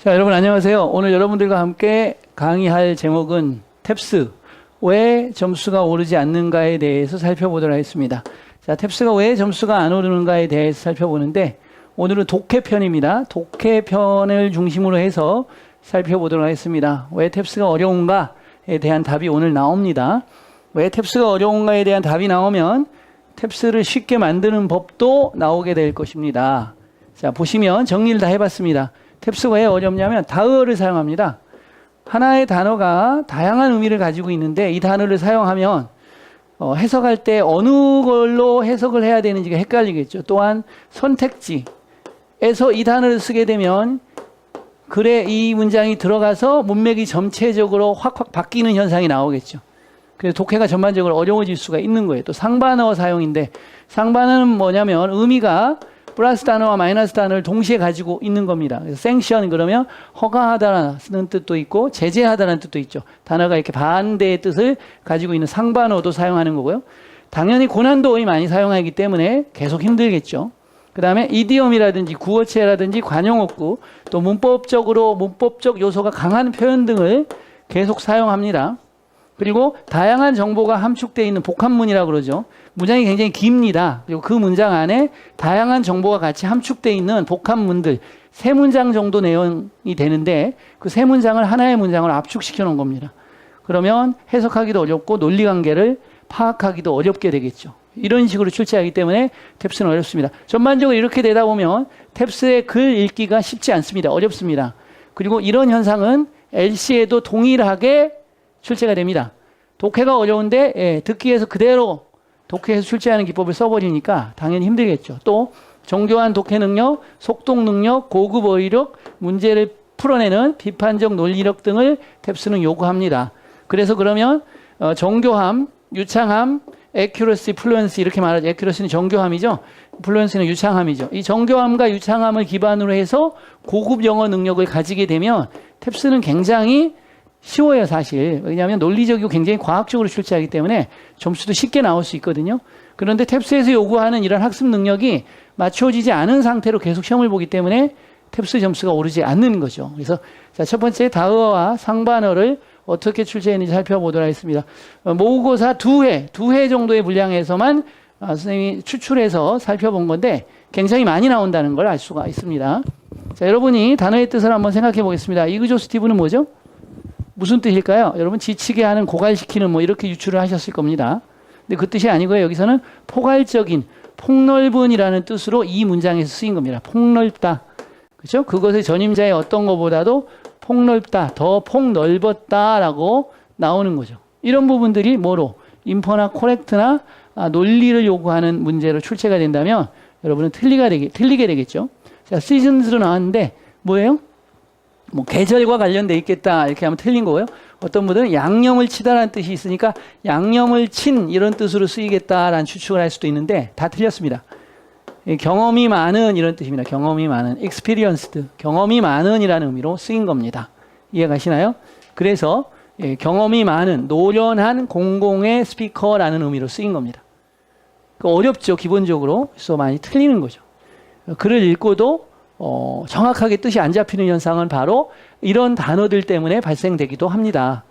자, 여러분 안녕하세요. 오늘 여러분들과 함께 강의할 제목은 탭스, 왜 점수가 오르지 않는가에 대해서 살펴보도록 하겠습니다. 자, 탭스가 왜 점수가 안 오르는가에 대해서 살펴보는데, 오늘은 독해편입니다. 독해편을 중심으로 해서 살펴보도록 하겠습니다. 왜 탭스가 어려운가에 대한 답이 오늘 나옵니다. 왜 탭스가 어려운가에 대한 답이 나오면 탭스를 쉽게 만드는 법도 나오게 될 것입니다. 자, 보시면 정리를 다 해봤습니다. 탭스가 왜 어렵냐면 다어를 사용합니다. 하나의 단어가 다양한 의미를 가지고 있는데 이 단어를 사용하면 해석할 때 어느 걸로 해석을 해야 되는지가 헷갈리겠죠. 또한 선택지에서 이 단어를 쓰게 되면 글에 이 문장이 들어가서 문맥이 전체적으로 확확 바뀌는 현상이 나오겠죠. 그래서 독해가 전반적으로 어려워질 수가 있는 거예요. 또 상반어 사용인데, 상반어는 뭐냐면 의미가 플러스 단어와 마이너스 단어를 동시에 가지고 있는 겁니다. 그래서 생션 그러면 허가하다라는 뜻도 있고 제재하다라는 뜻도 있죠. 단어가 이렇게 반대의 뜻을 가지고 있는 상반어도 사용하는 거고요. 당연히 고난도의 많이 사용하기 때문에 계속 힘들겠죠. 그 다음에 이디엄이라든지 구어체라든지 관용어구, 또 문법적 요소가 강한 표현 등을 계속 사용합니다. 그리고 다양한 정보가 함축되어 있는 복합문이라고 그러죠. 문장이 굉장히 깁니다. 그리고 그 문장 안에 다양한 정보가 같이 함축되어 있는 복합문들, 3문장 정도 내용이 되는데 그 3문장을 하나의 문장으로 압축시켜 놓은 겁니다. 그러면 해석하기도 어렵고 논리관계를 파악하기도 어렵게 되겠죠. 이런 식으로 출제하기 때문에 탭스는 어렵습니다. 전반적으로 이렇게 되다 보면 탭스의 글 읽기가 쉽지 않습니다. 어렵습니다. 그리고 이런 현상은 LC에도 동일하게 출제가 됩니다. 독해가 어려운데 듣기에서 그대로 독해에서 출제하는 기법을 써버리니까 당연히 힘들겠죠. 또 정교한 독해 능력, 속독 능력, 고급 어휘력, 문제를 풀어내는 비판적 논리력 등을 탭스는 요구합니다. 그래서 그러면 정교함, 유창함, accuracy, fluency 이렇게 말하죠. accuracy는 정교함이죠. fluency는 유창함이죠. 이 정교함과 유창함을 기반으로 해서 고급 영어 능력을 가지게 되면 탭스는 굉장히 쉬워요, 사실. 왜냐하면 논리적이고 굉장히 과학적으로 출제하기 때문에 점수도 쉽게 나올 수 있거든요. 그런데 탭스에서 요구하는 이런 학습 능력이 맞춰지지 않은 상태로 계속 시험을 보기 때문에 탭스 점수가 오르지 않는 거죠. 그래서 자, 첫 번째 다어와 상반어를 어떻게 출제했는지 살펴보도록 하겠습니다. 모의고사 2회 정도의 분량에서만 선생님이 추출해서 살펴본 건데 굉장히 많이 나온다는 걸 알 수가 있습니다. 자, 여러분이 단어의 뜻을 한번 생각해 보겠습니다. 이그조스티브는 뭐죠? 무슨 뜻일까요? 여러분 지치게 하는, 고갈시키는 뭐 이렇게 유추를 하셨을 겁니다. 근데 그 뜻이 아니고요. 여기서는 포괄적인, 폭넓은이라는 뜻으로 이 문장에서 쓰인 겁니다. 폭넓다. 그렇죠? 그것의 전임자의 어떤 것보다도 폭넓다, 더 폭넓었다라고 나오는 거죠. 이런 부분들이 뭐로? 인퍼나 코렉트나 논리를 요구하는 문제로 출제가 된다면 여러분은 틀리게 되겠죠. 자, 시즌스로 나왔는데 뭐예요? 뭐 계절과 관련돼 있겠다 이렇게 하면 틀린 거고요. 어떤 분들은 양념을 치다라는 뜻이 있으니까 양념을 친 이런 뜻으로 쓰이겠다라는 추측을 할 수도 있는데 다 틀렸습니다. 경험이 많은 이런 뜻입니다. 경험이 많은, experienced, 경험이 많은이라는 의미로 쓰인 겁니다. 이해가시나요? 그래서 경험이 많은, 노련한 공공의 스피커라는 의미로 쓰인 겁니다. 어렵죠, 기본적으로. 그래서 많이 틀리는 거죠. 글을 읽고도 정확하게 뜻이 안 잡히는 현상은 바로 이런 단어들 때문에 발생되기도 합니다.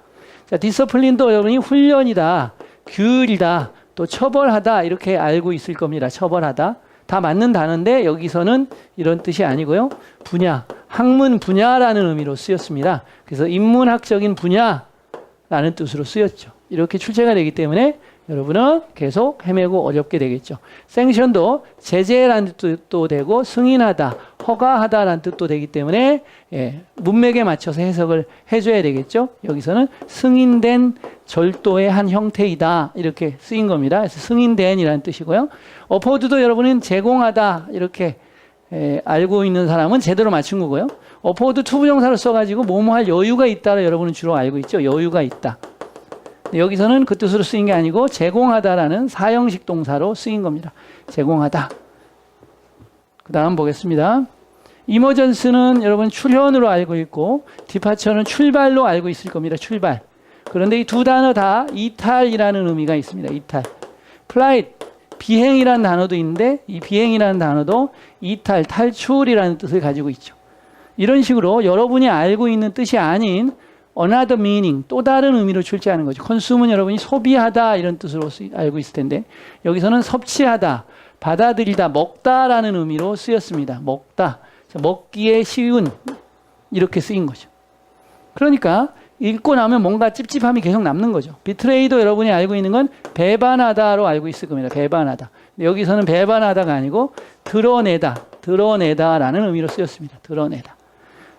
자, 디서플린도 여러분이 훈련이다, 규율이다, 또 처벌하다 이렇게 알고 있을 겁니다. 처벌하다. 다 맞는 단어인데 여기서는 이런 뜻이 아니고요. 분야, 학문 분야라는 의미로 쓰였습니다. 그래서 인문학적인 분야라는 뜻으로 쓰였죠. 이렇게 출제가 되기 때문에 여러분은 계속 헤매고 어렵게 되겠죠. 생션도 제재라는 뜻도 되고 승인하다, 허가하다라는 뜻도 되기 때문에 문맥에 맞춰서 해석을 해줘야 되겠죠. 여기서는 승인된 절도의 한 형태이다 이렇게 쓰인 겁니다. 그래서 승인된이라는 뜻이고요. 어포드도 여러분은 제공하다 이렇게 알고 있는 사람은 제대로 맞춘 거고요. 어포드 투부정사를 써가지고 뭐뭐 할 여유가 있다를 여러분은 주로 알고 있죠. 여유가 있다. 여기서는 그 뜻으로 쓰인 게 아니고 제공하다라는 사형식 동사로 쓰인 겁니다. 제공하다. 그 다음 보겠습니다. 이머전스는 여러분 출현으로 알고 있고 디파처는 출발로 알고 있을 겁니다. 출발. 그런데 이 두 단어 다 이탈이라는 의미가 있습니다. 이탈. 플라이트, 비행이라는 단어도 있는데 이 비행이라는 단어도 이탈, 탈출이라는 뜻을 가지고 있죠. 이런 식으로 여러분이 알고 있는 뜻이 아닌 another meaning, 또 다른 의미로 출제하는 거죠. consume은 여러분이 소비하다 이런 뜻으로 알고 있을 텐데 여기서는 섭취하다, 받아들이다, 먹다라는 의미로 쓰였습니다. 먹다, 먹기에 쉬운 이렇게 쓰인 거죠. 그러니까 읽고 나면 뭔가 찝찝함이 계속 남는 거죠. 비트레이도 여러분이 알고 있는 건 배반하다로 알고 있을 겁니다. 배반하다. 여기서는 배반하다가 아니고 드러내다라는 의미로 쓰였습니다.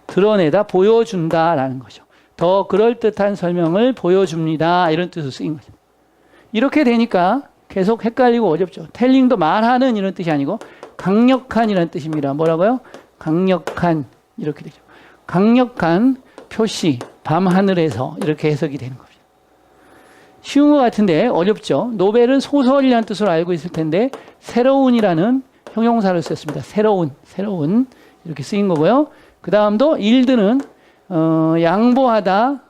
드러내다, 보여준다라는 거죠. 더 그럴듯한 설명을 보여줍니다. 이런 뜻으로 쓰인 거죠. 이렇게 되니까 계속 헷갈리고 어렵죠. 텔링도 말하는 이런 뜻이 아니고 강력한 이런 뜻입니다. 뭐라고요? 강력한 이렇게 되죠. 강력한 표시, 밤하늘에서 이렇게 해석이 되는 겁니다. 쉬운 것 같은데 어렵죠. 노벨은 소설이라는 뜻으로 알고 있을 텐데 새로운이라는 형용사를 썼습니다. 새로운 이렇게 쓰인 거고요. 그 다음도 일드는 양보하다,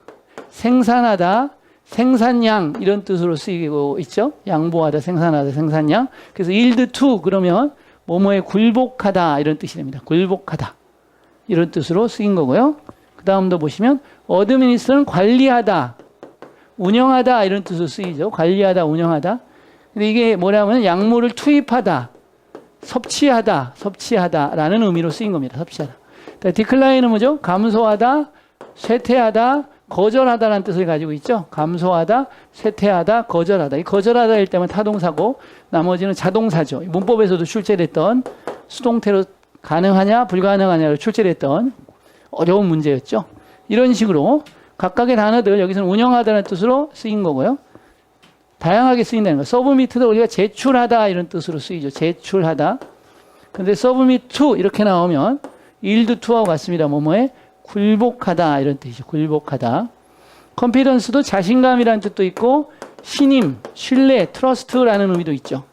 생산하다, 생산량 이런 뜻으로 쓰이고 있죠. 양보하다, 생산하다, 생산량. 그래서 yield to 그러면 뭐뭐에 굴복하다 이런 뜻이 됩니다. 굴복하다 이런 뜻으로 쓰인 거고요. 그 다음도 보시면 administer는 관리하다, 운영하다 이런 뜻으로 쓰이죠. 관리하다, 운영하다. 근데 이게 뭐냐면 약물을 투입하다, 섭취하다라는 의미로 쓰인 겁니다. 섭취하다. 디클라인은 뭐죠? 감소하다, 쇠퇴하다, 거절하다라는 뜻을 가지고 있죠. 감소하다, 쇠퇴하다, 거절하다. 이 거절하다일 때만 타동사고 나머지는 자동사죠. 문법에서도 출제됐던 수동태로 가능하냐 불가능하냐로 출제됐던 어려운 문제였죠. 이런 식으로 각각의 단어들 여기서는 운영하다는 뜻으로 쓰인 거고요. 다양하게 쓰인다는 거. 서브미트도 우리가 제출하다 이런 뜻으로 쓰이죠. 제출하다. 근데 서브미트 to 이렇게 나오면 yield to하고 같습니다. 뭐뭐에 굴복하다 이런 뜻이죠. 굴복하다. 컨피던스도 자신감이라는 뜻도 있고 신임, 신뢰, 트러스트라는 의미도 있죠.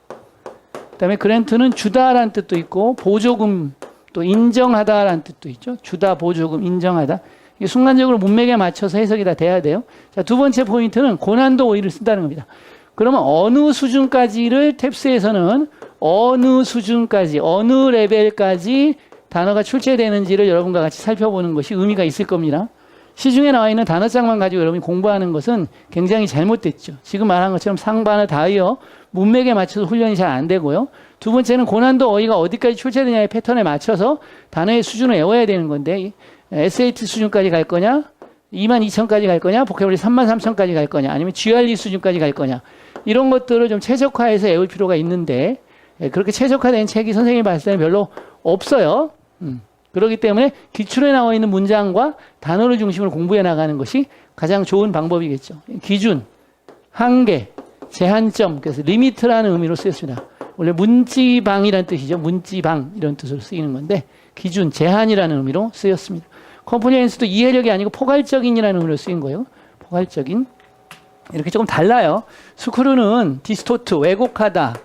그 다음에 그랜트는 주다라는 뜻도 있고 보조금 또 인정하다라는 뜻도 있죠. 주다, 보조금, 인정하다. 이게 순간적으로 문맥에 맞춰서 해석이 다 돼야 돼요. 자, 두 번째 포인트는 고난도 오이를 쓴다는 겁니다. 그러면 어느 수준까지를 탭스에서는 어느 수준까지, 어느 레벨까지 단어가 출제되는지를 여러분과 같이 살펴보는 것이 의미가 있을 겁니다. 시중에 나와 있는 단어장만 가지고 여러분이 공부하는 것은 굉장히 잘못됐죠. 지금 말한 것처럼 상반어, 다이어, 문맥에 맞춰서 훈련이 잘 안 되고요. 두 번째는 고난도 어휘가 어디까지 출제되냐의 패턴에 맞춰서 단어의 수준을 외워야 되는 건데 SAT 수준까지 갈 거냐, 22,000까지 갈 거냐, 보케블러리 33,000까지 갈 거냐, 아니면 GRE 수준까지 갈 거냐, 이런 것들을 좀 최적화해서 외울 필요가 있는데 그렇게 최적화된 책이 선생님이 봤을 때는 별로 없어요. 그렇기 때문에 기출에 나와 있는 문장과 단어를 중심으로 공부해 나가는 것이 가장 좋은 방법이겠죠. 기준, 한계, 제한점, 그래서 리미트라는 의미로 쓰였습니다. 원래 문지방이라는 뜻이죠. 문지방 이런 뜻으로 쓰이는 건데 기준, 제한이라는 의미로 쓰였습니다. 컴프리hen스도 이해력이 아니고 포괄적인이라는 의미로 쓰인 거예요. 포괄적인. 이렇게 조금 달라요. 스크루는 디스토트, 왜곡하다,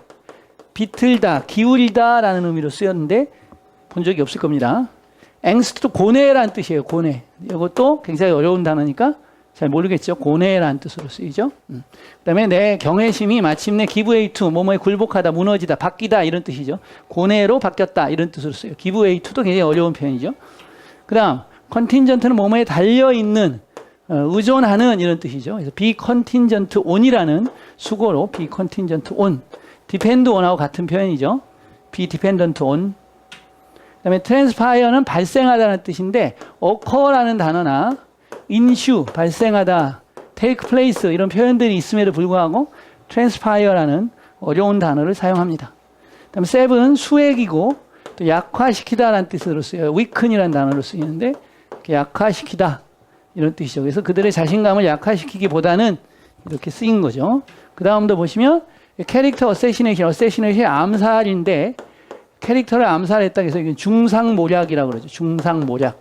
비틀다, 기울이다 라는 의미로 쓰였는데 본 적이 없을 겁니다. 앵스트도 고뇌라는 뜻이에요. 고뇌. 이것도 굉장히 어려운 단어니까 잘 모르겠죠. 고뇌라는 뜻으로 쓰이죠. 그 다음에 내 경외심이 마침내 기브웨이 투, 뭐뭐에 굴복하다, 무너지다, 바뀌다 이런 뜻이죠. 고뇌로 바뀌었다 이런 뜻으로 쓰여요. 기브웨이 투도 굉장히 어려운 표현이죠. 그 다음 컨틴전트는 뭐뭐에 달려있는, 의존하는 이런 뜻이죠. 그래서 be contingent on이라는 수고로 be contingent on, depend on하고 같은 표현이죠. be dependent on. 그 다음에 transpire는 발생하다는 뜻인데 occur라는 단어나 ensue, 발생하다, take place 이런 표현들이 있음에도 불구하고 transpire라는 어려운 단어를 사용합니다. 그 다음에 seven, 수액이고 또 약화시키다라는 뜻으로 쓰여요. weaken이라는 단어로 쓰이는데 약화시키다 이런 뜻이죠. 그래서 그들의 자신감을 약화시키기보다는 이렇게 쓰인 거죠. 그 다음도 보시면 캐릭터 어세시네이션이 암살인데 캐릭터를 암살했다 해서 이게 중상모략이라고 그러죠. 중상모략.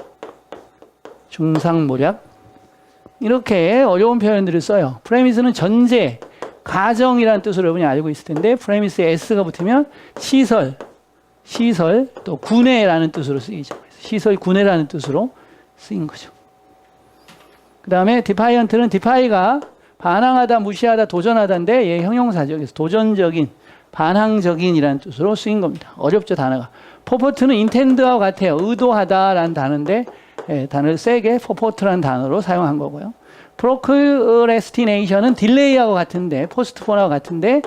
이렇게 어려운 표현들을 써요. 프레미스는 전제, 가정이라는 뜻으로 여러분이 알고 있을 텐데 프레미스에 S가 붙으면 시설, 또 군해라는 뜻으로 쓰이죠. 시설, 군해라는 뜻으로 쓰인 거죠. 그 다음에 디파이언트는 디파이가 반항하다, 무시하다, 도전하다인데 얘 형용사죠. 그래서 도전적인, 반항적인이라는 뜻으로 쓰인 겁니다. 어렵죠, 단어가. purport는 intend와 같아요. 의도하다라는 단어인데 단어를 세게 purport라는 단어로 사용한 거고요. procrastination은 delay하고 같은데 postpone하고 같은데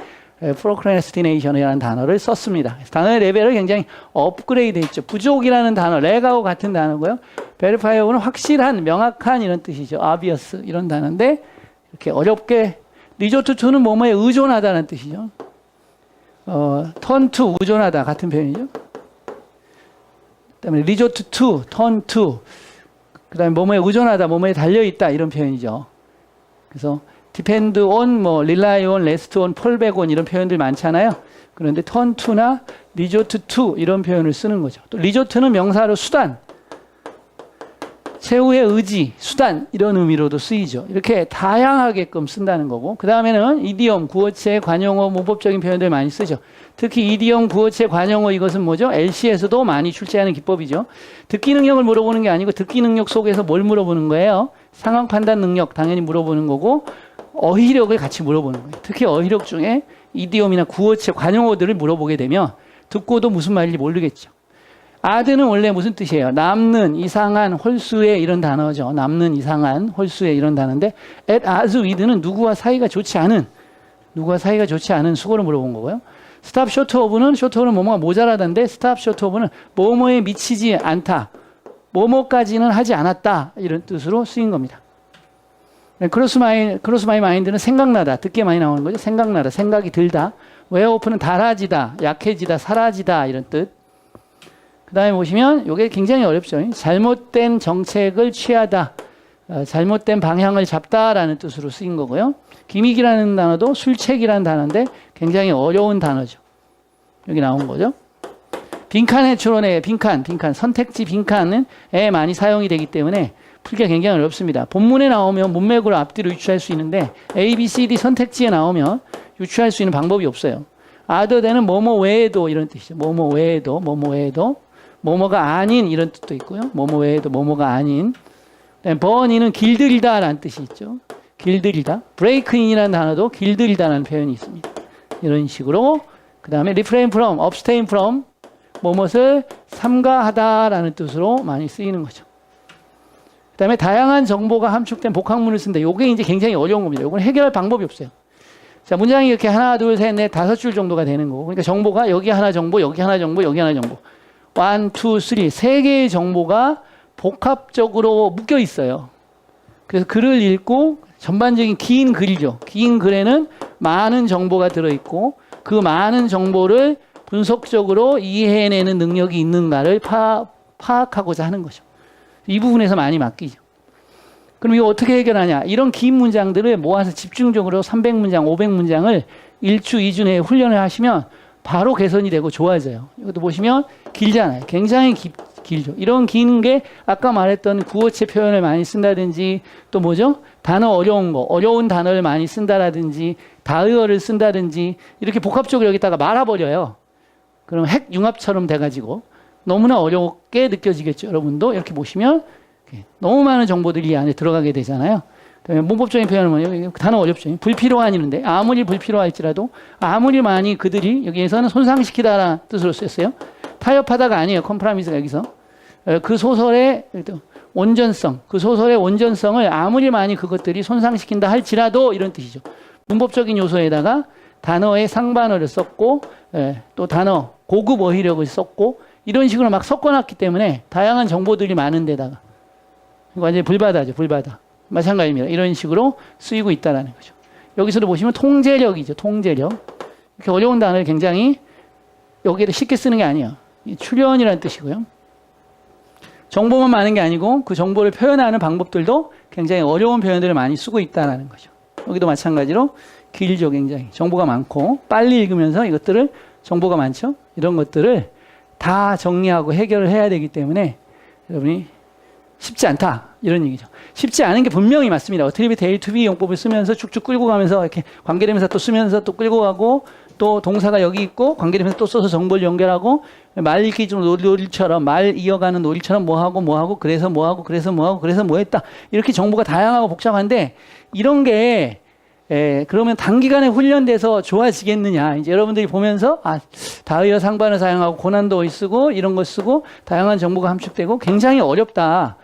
procrastination이라는 단어를 썼습니다. 단어의 레벨을 굉장히 업그레이드 했죠. 부족이라는 단어, 렉하고 같은 단어고요. verify하고는 확실한, 명확한 이런 뜻이죠. obvious 이런 단어인데 이렇게 어렵게 resort to는 뭐뭐에 의존하다는 뜻이죠. turn to 의존하다 같은 표현이죠. 그다음에 resort to, turn to 그다음에 뭐뭐에 의존하다, 뭐뭐에 달려있다 이런 표현이죠. 그래서 depend on, rely on, rest on, fall back on 이런 표현들 많잖아요. 그런데 turn to나 resort to 이런 표현을 쓰는 거죠. 또 resort는 명사로 수단, 최후의 의지, 수단 이런 의미로도 쓰이죠. 이렇게 다양하게끔 쓴다는 거고 그 다음에는 이디엄, 구어체, 관용어, 문법적인 표현들 많이 쓰죠. 특히 이디엄, 구어체, 관용어 이것은 뭐죠? LC에서도 많이 출제하는 기법이죠. 듣기 능력을 물어보는 게 아니고 듣기 능력 속에서 뭘 물어보는 거예요? 상황 판단 능력 당연히 물어보는 거고 어휘력을 같이 물어보는 거예요. 특히 어휘력 중에 이디엄이나 구어체, 관용어들을 물어보게 되면 듣고도 무슨 말인지 모르겠죠. 아드는 원래 무슨 뜻이에요? 남는, 이상한, 홀수의 이런 단어죠. 남는, 이상한, 홀수의 이런 단어인데 at as with는 누구와 사이가 좋지 않은 수고를 물어본 거고요. stop short of는 short of는 뭐뭐가 모자라다인데 stop short of는 뭐뭐에 미치지 않다. 뭐뭐까지는 하지 않았다. 이런 뜻으로 쓰인 겁니다. 크로스 마이 마인드는 생각나다. 듣게 많이 나오는 거죠. 생각나다. 생각이 들다. wear off는 달아지다. 약해지다. 사라지다. 이런 뜻. 그 다음에 보시면 이게 굉장히 어렵죠. 잘못된 정책을 취하다. 잘못된 방향을 잡다라는 뜻으로 쓰인 거고요. 기믹이라는 단어도 술책이라는 단어인데 굉장히 어려운 단어죠. 여기 나온 거죠. 빈칸의 추론에 빈칸, 선택지 빈칸은 많이 사용이 되기 때문에 풀기가 굉장히 어렵습니다. 본문에 나오면 문맥으로 앞뒤로 유추할 수 있는데 A, B, C, D 선택지에 나오면 유추할 수 있는 방법이 없어요. other than은 뭐뭐 외에도 이런 뜻이죠. 뭐뭐 외에도, 뭐뭐가 아닌 이런 뜻도 있고요. 뭐뭐 외에도 뭐뭐가 아닌. burn이는 길들이다라는 뜻이 있죠. 길들이다. break in이라는 단어도 길들이다라는 표현이 있습니다. 이런 식으로. 그 다음에 refrain from, abstain from 뭐뭇을 삼가하다라는 뜻으로 많이 쓰이는 거죠. 그 다음에 다양한 정보가 함축된 복합문을 쓴다. 요게 이제 굉장히 어려운 겁니다. 요건 해결할 방법이 없어요. 자, 문장이 이렇게 하나, 둘, 셋, 넷, 5줄 정도가 되는 거고. 그러니까 정보가 여기 하나 정보, 여기 하나 정보, 여기 하나 정보. 1, 2, 3, 3개의 정보가 복합적으로 묶여 있어요. 그래서 글을 읽고 전반적인 긴 글이죠. 긴 글에는 많은 정보가 들어있고 그 많은 정보를 분석적으로 이해해내는 능력이 있는가를 파악하고자 하는 거죠. 이 부분에서 많이 맡기죠. 그럼 이거 어떻게 해결하냐? 이런 긴 문장들을 모아서 집중적으로 300문장, 500문장을 1주, 2주 내에 훈련을 하시면 바로 개선이 되고 좋아져요. 이것도 보시면 길잖아요. 굉장히 길죠. 이런 긴 게 아까 말했던 구어체 표현을 많이 쓴다든지 또 뭐죠? 단어 어려운 단어를 많이 쓴다라든지 다의어를 쓴다든지 이렇게 복합적으로 여기다가 말아버려요. 그럼 핵융합처럼 돼가지고 너무나 어렵게 느껴지겠죠. 여러분도 이렇게 보시면 너무 많은 정보들이 이 안에 들어가게 되잖아요. 문법적인 표현은 뭐냐면 단어 어렵죠. 불필요한이는데 아무리 불필요할지라도 아무리 많이 그들이 여기에서는 손상시키다라는 뜻으로 쓰였어요. 타협하다가 아니에요. 컴프라미스가 여기서. 그 소설의 온전성, 그 소설의 온전성을 아무리 많이 그것들이 손상시킨다 할지라도 이런 뜻이죠. 문법적인 요소에다가 단어의 상반어를 썼고 또 단어 고급 어휘력을 썼고 이런 식으로 막 섞어놨기 때문에 다양한 정보들이 많은 데다가 이거 완전히 불바다죠. 불바다. 마찬가지입니다. 이런 식으로 쓰이고 있다는 거죠. 여기서도 보시면 통제력이죠. 통제력. 이렇게 어려운 단어를 굉장히 여기에도 쉽게 쓰는 게 아니에요. 출연이라는 뜻이고요. 정보만 많은 게 아니고 그 정보를 표현하는 방법들도 굉장히 어려운 표현들을 많이 쓰고 있다는 거죠. 여기도 마찬가지로 길죠. 굉장히. 정보가 많고 빨리 읽으면서 이것들을 정보가 많죠. 이런 것들을 다 정리하고 해결을 해야 되기 때문에 여러분이 쉽지 않다. 이런 얘기죠. 쉽지 않은 게 분명히 맞습니다. 어트리뷰트 A to B 용법을 쓰면서 쭉쭉 끌고 가면서 이렇게 관계대명사 또 쓰면서 또 끌고 가고 또 동사가 여기 있고 관계대명사 또 써서 정보를 연결하고 말 읽기 좀 놀이처럼 말 이어가는 놀이처럼 뭐하고 그래서 뭐하고 그래서 뭐하고 그래서 뭐 했다. 이렇게 정보가 다양하고 복잡한데 이런 게 그러면 단기간에 훈련돼서 좋아지겠느냐. 이제 여러분들이 보면서, 다이어 상반을 사용하고 고난도 쓰고 이런 거 쓰고 다양한 정보가 함축되고 굉장히 어렵다.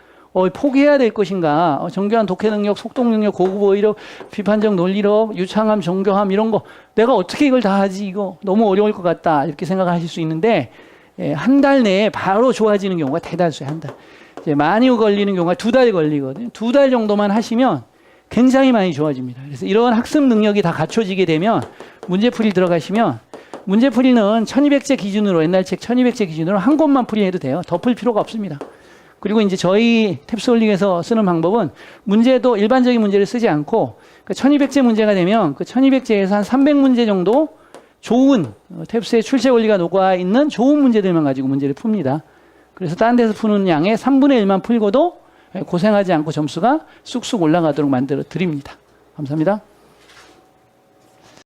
포기해야 될 것인가. 정교한 독해 능력, 속독 능력, 고급 어휘력, 비판적 논리력, 유창함, 정교함 이런 거 내가 어떻게 이걸 다 하지? 이거 너무 어려울 것 같다. 이렇게 생각하실 수 있는데 한 달 내에 바로 좋아지는 경우가 대다수예요. 한 달. 이제 많이 걸리는 경우가 2달 걸리거든요. 2달 정도만 하시면 굉장히 많이 좋아집니다. 그래서 이런 학습 능력이 다 갖춰지게 되면 문제풀이 들어가시면 문제풀이는 1200제 기준으로 옛날 책 1200제 기준으로 한 곳만 풀이해도 돼요. 더 풀 필요가 없습니다. 그리고 이제 저희 탭스홀릭에서 쓰는 방법은 문제도 일반적인 문제를 쓰지 않고 1200제 문제가 되면 그 1200제에서 한 300문제 정도 좋은 탭스의 출제 원리가 녹아있는 좋은 문제들만 가지고 문제를 풉니다. 그래서 다른 데서 푸는 양의 3분의 1만 풀고도 고생하지 않고 점수가 쑥쑥 올라가도록 만들어 드립니다. 감사합니다.